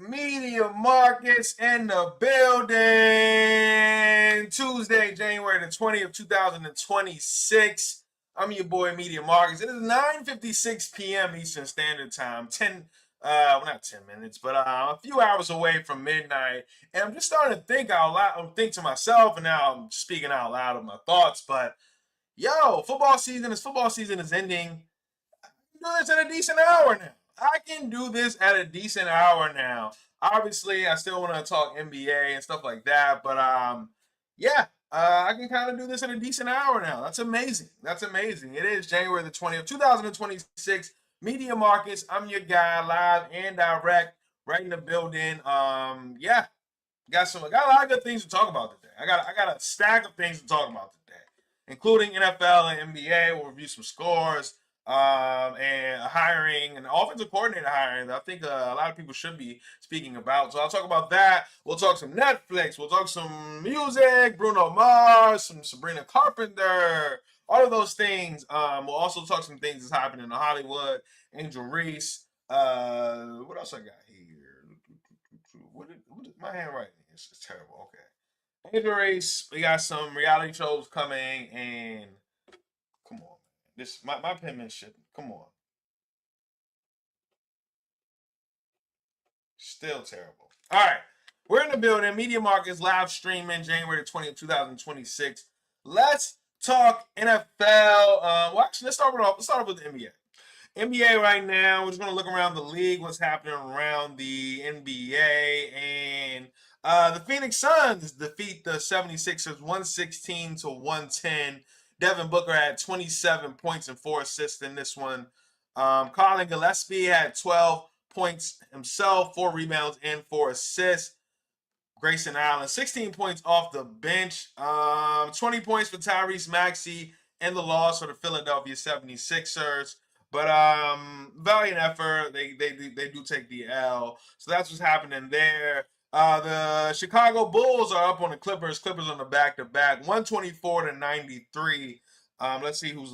Media Markets in the building. Tuesday, January the 20th, 2026. I'm your boy, Media Markets. It is 9:56 p.m. Eastern Standard Time. Well, not 10 minutes, but a few hours away from midnight. And I'm just starting to think out loud, think to myself, and now I'm speaking out loud of my thoughts. But yo, football season is ending. Do this at a decent hour now. I can do this at a decent hour now. Obviously, I still want to talk NBA and stuff like that, but yeah, I can kind of do this at a decent hour now. That's amazing. That's amazing. It is January the 20th, 2026. Media Markets. I'm your guy, live and direct, right in the building. Yeah, got a lot of good things to talk about today. I got a stack of things to talk about today, including NFL and NBA. We'll review some scores, and hiring and offensive coordinator hiring that I think a lot of people should be speaking about. So I'll talk about that. We'll talk some Netflix. We'll talk some music, Bruno Mars, some Sabrina Carpenter, all of those things. We'll also talk some things that's happening in Hollywood. Angel Reese. What else I got here? My handwriting is terrible. Okay. Angel Reese. We got some reality shows coming, and come on, man. This my penmanship. Come on, still terrible. All right, we're in the building. Media Markets live streaming January 20th, 2026. Let's talk NFL. Well, actually, let's start off with the NBA. NBA right now, we're just going to look around the league, what's happening around the NBA. And the Phoenix Suns defeat the 76ers 116 to 110. Devin Booker had 27 points and 4 assists in this one. Colin Gillespie had 12 points himself, 4 rebounds, and 4 assists. Grayson Allen, 16 points off the bench. 20 points for Tyrese Maxey in the loss for the Philadelphia 76ers. But valiant effort. They do take the L. So that's what's happening there. The Chicago Bulls are up on the Clippers. Clippers on the back-to-back, 124 to 93. Let's see who's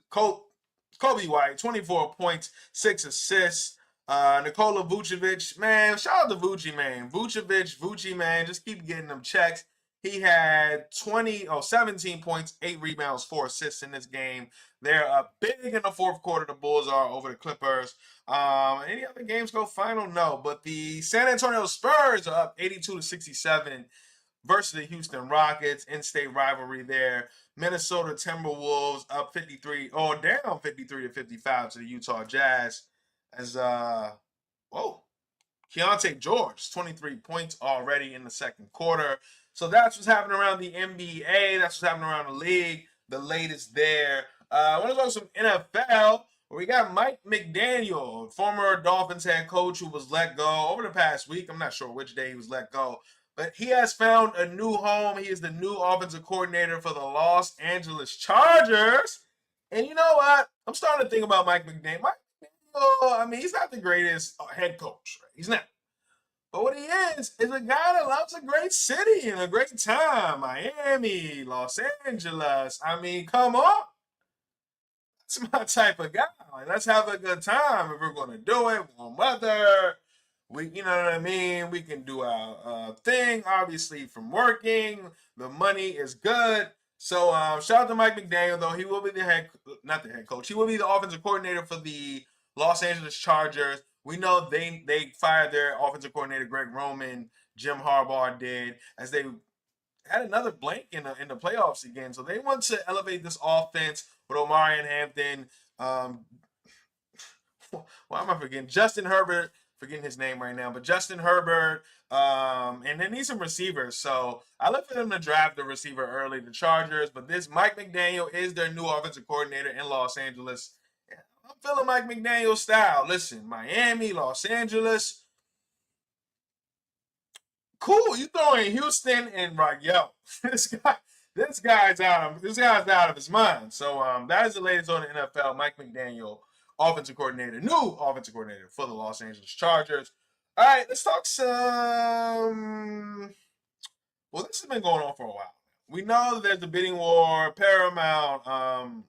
Kobe White, 24 points, 6 assists. Nikola Vucevic, man, shout out to Vucci, man. Vucci, man, just keep getting them checks. He had 17 points, 8 rebounds, 4 assists in this game. They're up big in the fourth quarter. The Bulls are over the Clippers. Any other games go final? No, but the San Antonio Spurs are up 82 to 67 versus the Houston Rockets. In-state rivalry there. Minnesota Timberwolves up 53, down 53 to 55 to the Utah Jazz. As Keontae George, 23 points already in the second quarter. So that's what's happening around the NBA. That's what's happening around the league. The latest there. I want to go to some NFL. Where we got Mike McDaniel, former Dolphins head coach who was let go over the past week. I'm not sure which day he was let go. But he has found a new home. He is the new offensive coordinator for the Los Angeles Chargers. And you know what? I'm starting to think about Mike McDaniel. I mean, he's not the greatest head coach. Right? He's not. But what he is a guy that loves a great city and a great time. Miami, Los Angeles. I mean, come on. That's my type of guy. Like, let's have a good time if we're going to do it. Warm weather. You know what I mean? We can do our thing, obviously, from working. The money is good. So shout out to Mike McDaniel, though. He will be not the head coach. He will be the offensive coordinator for the Los Angeles Chargers. We know they fired their offensive coordinator, Greg Roman. Jim Harbaugh did, as they had another blank in the playoffs again. So they want to elevate this offense with Omari and Hampton. Why am I forgetting? Justin Herbert. Forgetting his name right now, but Justin Herbert, and they need some receivers. So I look for them to draft the receiver early, the Chargers. But this Mike McDaniel is their new offensive coordinator in Los Angeles. I'm feeling Mike McDaniel's style. Listen, Miami, Los Angeles, cool. You throwing Houston and like, yo, this guy's out of his mind. So that is the latest on the NFL. Mike McDaniel, new offensive coordinator for the Los Angeles Chargers. All right, let's talk some. Well, this has been going on for a while. We know that there's a bidding war. Paramount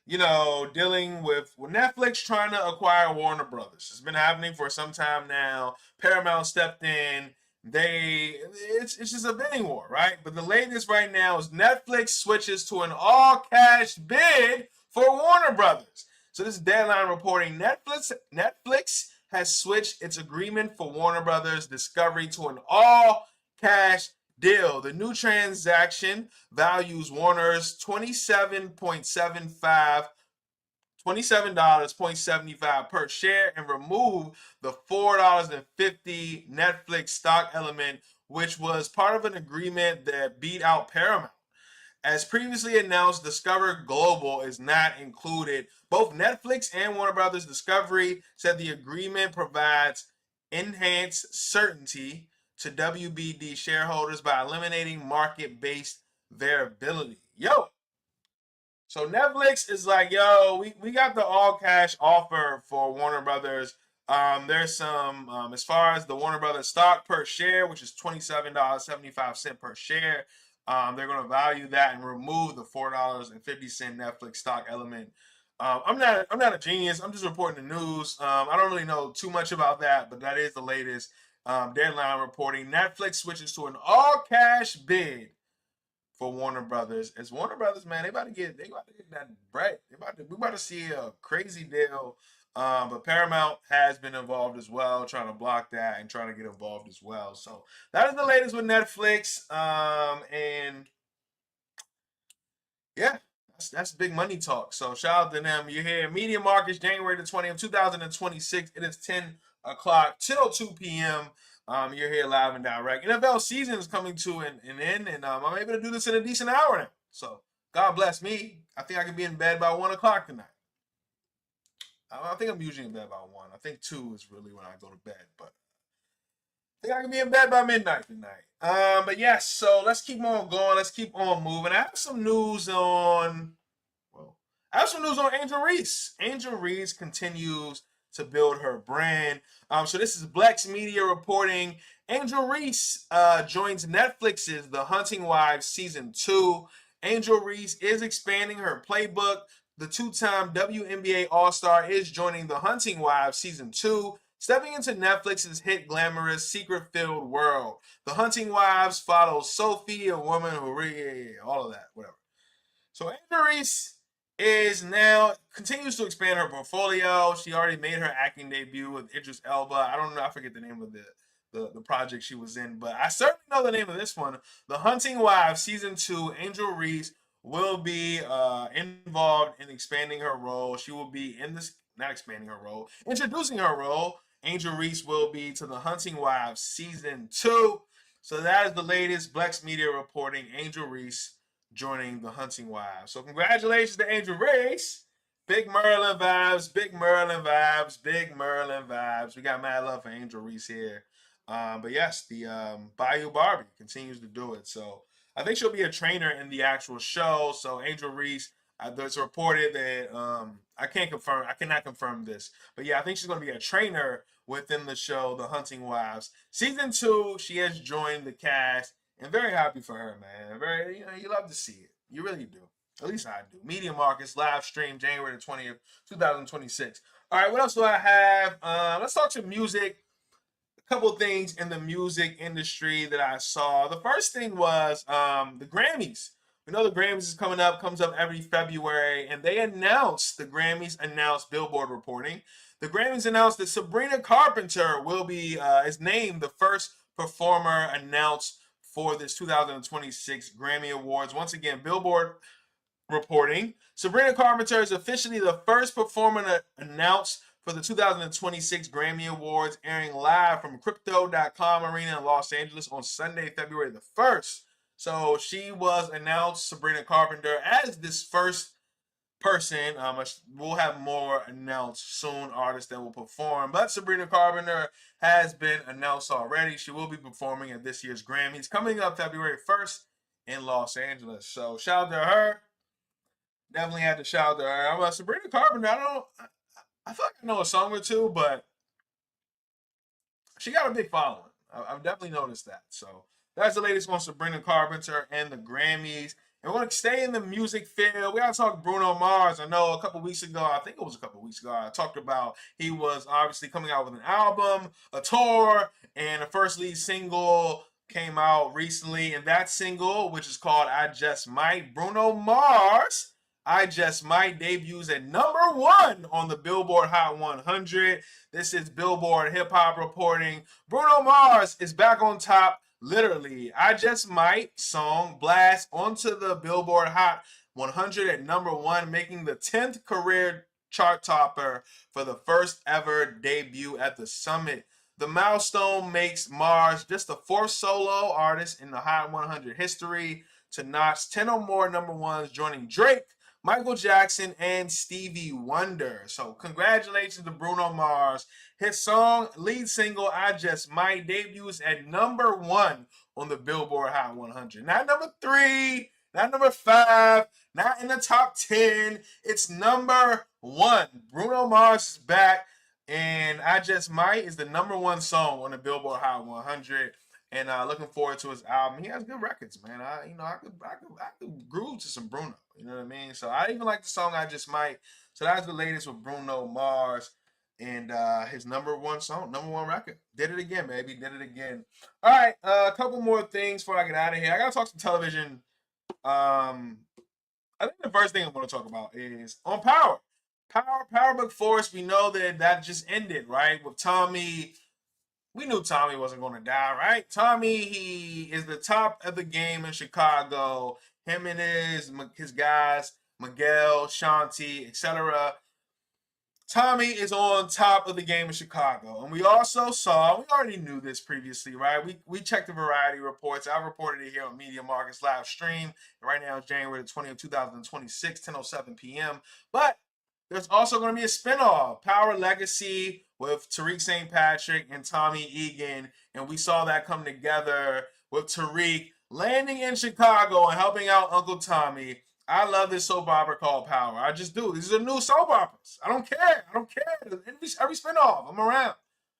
dealing with Netflix trying to acquire Warner Brothers. It's been happening for some time now. Paramount stepped in. It's just a bidding war, right? But the latest right now is Netflix switches to an all-cash bid for Warner Brothers. So this is Deadline reporting Netflix has switched its agreement for Warner Brothers Discovery to an all-cash deal. The new transaction values Warner's $27.75 per share and remove the $4.50 Netflix stock element, which was part of an agreement that beat out Paramount. As previously announced, Discover Global is not included. Both Netflix and Warner Brothers Discovery said the agreement provides enhanced certainty to WBD shareholders by eliminating market-based variability. So Netflix is like, we got the all-cash offer for Warner Brothers. There's some, as far as the Warner Brothers stock per share, which is $27.75 per share. They're going to value that and remove the $4.50 Netflix stock element. I'm not a genius. I'm just reporting the news. I don't really know too much about that, but that is the latest. Deadline reporting Netflix switches to an all-cash bid for Warner Brothers. As Warner Brothers, man, they about to get that bread. We about to see a crazy deal. But Paramount has been involved as well, trying to block that and trying to get involved as well. So that is the latest with Netflix. And yeah, that's big money talk. So shout out to them. You're here. Media Markets, January the 20th, 2026. It is 10 o'clock till 2 p.m. You're here live and direct. NFL season is coming to an end, and I'm able to do this in a decent hour now. So God bless me. I think I can be in bed by 1 o'clock tonight. I think I'm usually in bed by 1. I think 2 is really when I go to bed, but I think I can be in bed by midnight tonight. But yes, so let's keep on going. Let's keep on moving. I have some news on Angel Reese. Angel Reese continues to build her brand. So this is Blex Media reporting. Angel Reese joins Netflix's The Hunting Wives Season 2. Angel Reese is expanding her playbook. The two-time WNBA All-Star is joining The Hunting Wives Season 2, stepping into Netflix's hit glamorous secret-filled world. The Hunting Wives follows Sophie, a woman who all of that, whatever. So Angel Reese is now continues to expand her portfolio. She already made her acting debut with Idris Elba. I don't know, I forget the name of the project she was in, but I certainly know the name of this one. The Hunting Wives Season 2, Angel Reese will be involved in expanding her role. She will be in this, not expanding her role, introducing her role. Angel Reese will be to The Hunting Wives Season 2. So that is the latest Blex Media reporting. Angel Reese joining The Hunting Wives. So congratulations to Angel Reese. Big Merlin vibes, big Merlin vibes, big Merlin vibes. We got mad love for Angel Reese here. But yes, the Bayou Barbie continues to do it. So I think she'll be a trainer in the actual show. So Angel Reese, it's reported that I cannot confirm this, but yeah, I think she's going to be a trainer within the show, The Hunting Wives Season 2. She has joined the cast, and very happy for her, man. Very, you love to see it. You really do. At least I do. Media Markets live stream January the 20th, 2026. All right, what else do I have? Let's talk some music. Couple things in the music industry that I saw. The first thing was the Grammys. We know the Grammys is comes up every February, and the Grammys announced, Billboard reporting, the Grammys announced that Sabrina Carpenter will be is named the first performer announced for this 2026 Grammy Awards. Once again, Billboard reporting, Sabrina Carpenter is officially the first performer announced for the 2026 Grammy Awards, airing live from Crypto.com Arena in Los Angeles on Sunday, February the 1st. So she was announced, Sabrina Carpenter, as this first person. We'll have more announced soon, artists that will perform. But Sabrina Carpenter has been announced already. She will be performing at this year's Grammys, coming up February 1st in Los Angeles. So shout out to her. Definitely had to shout out to her. I'm Sabrina Carpenter. I feel like I know a song or two, but she got a big following. I've definitely noticed that. So that's the latest on Sabrina Carpenter and the Grammys. And we're going to stay in the music field. We got to talk Bruno Mars. I know I think it was a couple weeks ago, I talked about he was obviously coming out with an album, a tour, and the first lead single came out recently. And that single, which is called I Just Might, Bruno Mars, I Just Might debuts at #1 on the Billboard Hot 100. This is Billboard Hip Hop reporting. Bruno Mars is back on top. Literally, I Just Might song blast onto the Billboard Hot 100 at #1, making the 10th career chart topper for the first ever debut at the summit. The milestone makes Mars just the 4th solo artist in the Hot 100 history to notch 10 or more #1s, joining Drake, Michael Jackson, and Stevie Wonder. So congratulations to Bruno Mars. His song, lead single, I Just Might, debuts at #1 on the Billboard Hot 100. Not #3, not #5, not in the top 10. It's #1. Bruno Mars is back, and I Just Might is the #1 song on the Billboard Hot 100. And looking forward to his album. He has good records, man. I could groove to some Bruno. You know what I mean? So I even like the song I Just Might. So that's the latest with Bruno Mars and his #1 song, #1 record. Did it again, baby. Did it again. All right, a couple more things before I get out of here. I gotta talk some television. I think the first thing I'm gonna talk about is on Power. Power Book Force. We know that just ended, right? With Tommy. We knew Tommy wasn't going to die, right? Tommy, he is the top of the game in Chicago. Him and his guys, Miguel, Shanti, etc. Tommy is on top of the game in Chicago. And we also saw, we already knew this previously, right? We checked the variety reports. I reported it here on Media Markets live stream. Right now it's January 20th, 2026, 10:07 p.m. But there's also going to be a spinoff, Power Legacy, with Tariq St. Patrick and Tommy Egan. And we saw that come together with Tariq landing in Chicago and helping out Uncle Tommy. I love this soap opera called Power. I just do. These are new soap operas. I don't care. Every spinoff, I'm around.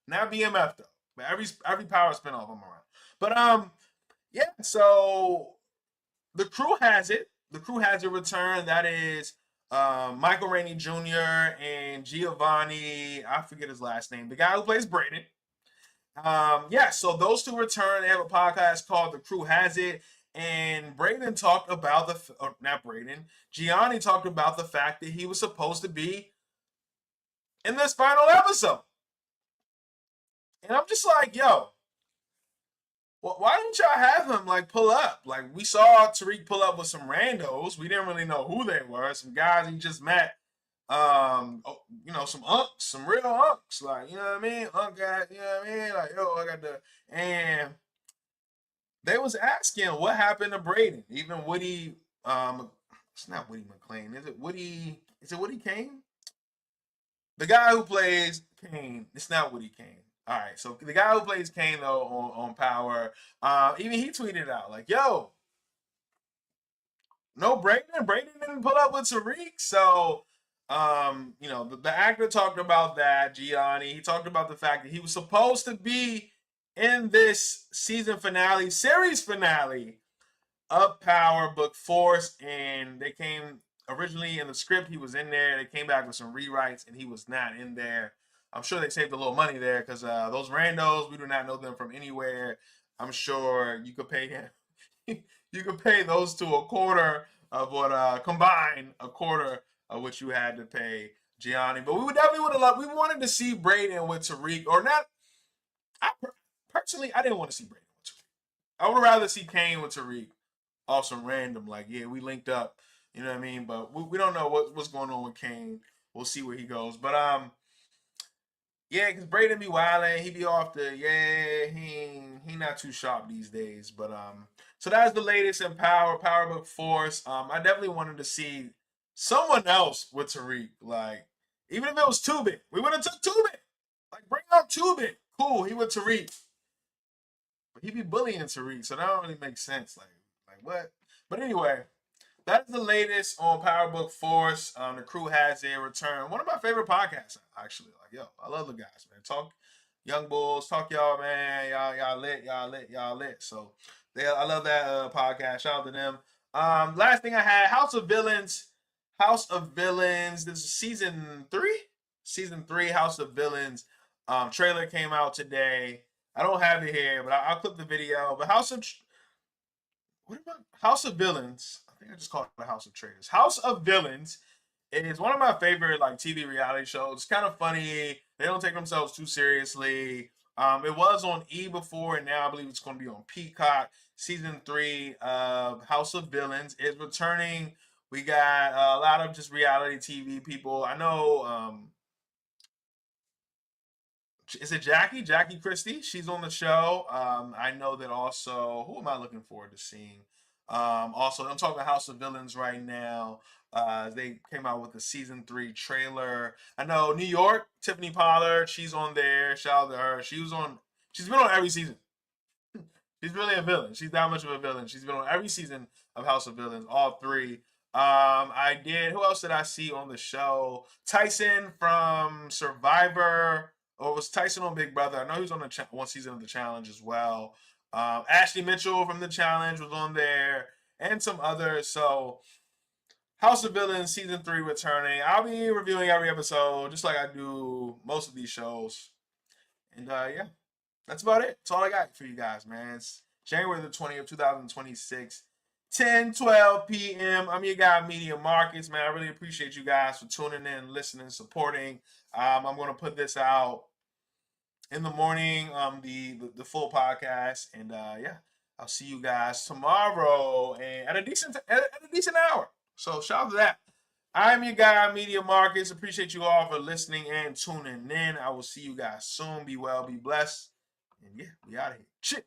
Not BMF though. But every Power spinoff, I'm around. But yeah, so the crew has it. The crew has a return. That is Michael Rainey Jr. and Giovanni, I forget his last name, the guy who plays Braden. Yeah, so those two return. They have a podcast called The Crew Has It. And Braden talked about Gianni talked about the fact that he was supposed to be in this final episode. And I'm just like, yo, why didn't y'all have him like pull up? Like we saw Tariq pull up with some randos. We didn't really know who they were. Some guys he just met. Some unks, some real unks. Like, you know what I mean? Unk guy, you know what I mean? Like, yo, I got the and they was asking what happened to Braden. Even Woody, it's not Woody McClain. Is it Woody? Is it Woody Kane? The guy who plays Kane. It's not Woody Kane. All right, so the guy who plays Kane though on Power, even he tweeted out like, "Yo, no Braden. Braden didn't pull up with Tariq." So, the actor talked about that. Gianni. He talked about the fact that he was supposed to be in this series finale of Power Book Force, and they came originally in the script. He was in there. They came back with some rewrites, and he was not in there. I'm sure they saved a little money there because those randos, we do not know them from anywhere. I'm sure you could pay him. You could pay those two a quarter of what combined a quarter of what you had to pay Gianni. But we definitely would have loved. We wanted to see Braden with Tariq, or not. Personally, I didn't want to see Braden with Tariq. I would rather see Kane with Tariq off some random, like, yeah, we linked up. You know what I mean? But we don't know what's going on with Kane. We'll see where he goes. But yeah, because Braden be wilding. He be off he not too sharp these days. But so that's the latest in Power Book Force. I definitely wanted to see someone else with Tariq. Like, even if it was Tubin, we would have took Tubin. Like, bring out Tubin. Cool, he with Tariq. But he be bullying Tariq, so that don't really make sense. Like what? But anyway, that's the latest on Power Book Force. The Crew Has a return. One of my favorite podcasts, actually. Like, yo, I love the guys, man. Talk Young Bulls, talk y'all, man. Y'all lit. So I love that podcast. Shout out to them. Last thing I had, House of Villains. House of Villains. This is season 3. Season 3, House of Villains. Trailer came out today. I don't have it here, but I'll clip the video. But what about House of Villains? I think I just called it the House of Traitors. House of Villains is one of my favorite like TV reality shows. It's kind of funny. They don't take themselves too seriously. It was on E before, and now I believe it's going to be on Peacock. Season 3 of House of Villains is returning. We got a lot of just reality TV people. I know. Is it Jackie Christie? She's on the show. I know that also. Who am I looking forward to seeing? Also, I'm talking House of Villains right now. They came out with the season 3 trailer. I know New York, Tiffany Pollard, she's on there. Shout out to her. She's been on every season. She's really a villain. She's that much of a villain. She's been on every season of House of Villains, all 3. I did. Who else did I see on the show? Tyson from Survivor. Or was Tyson on Big Brother? I know he was on the one season of the challenge as well. Ashley Mitchell from the challenge was on there, and some others. So House of Villains season 3 returning. I'll be reviewing every episode, just like I do most of these shows. And yeah, that's about it. That's all I got for you guys, man. It's January the 20th, 2026. 10:12 p.m. I'm your guy, Media Markus, man. I really appreciate you guys for tuning in, listening, supporting. I'm going to put this out in the morning, the full podcast, and yeah, I'll see you guys tomorrow and at a decent hour. So shout out to that. I'm your guy, Media Markus. Appreciate you all for listening and tuning in. I will see you guys soon. Be well, be blessed, and yeah, we out of here. Shit.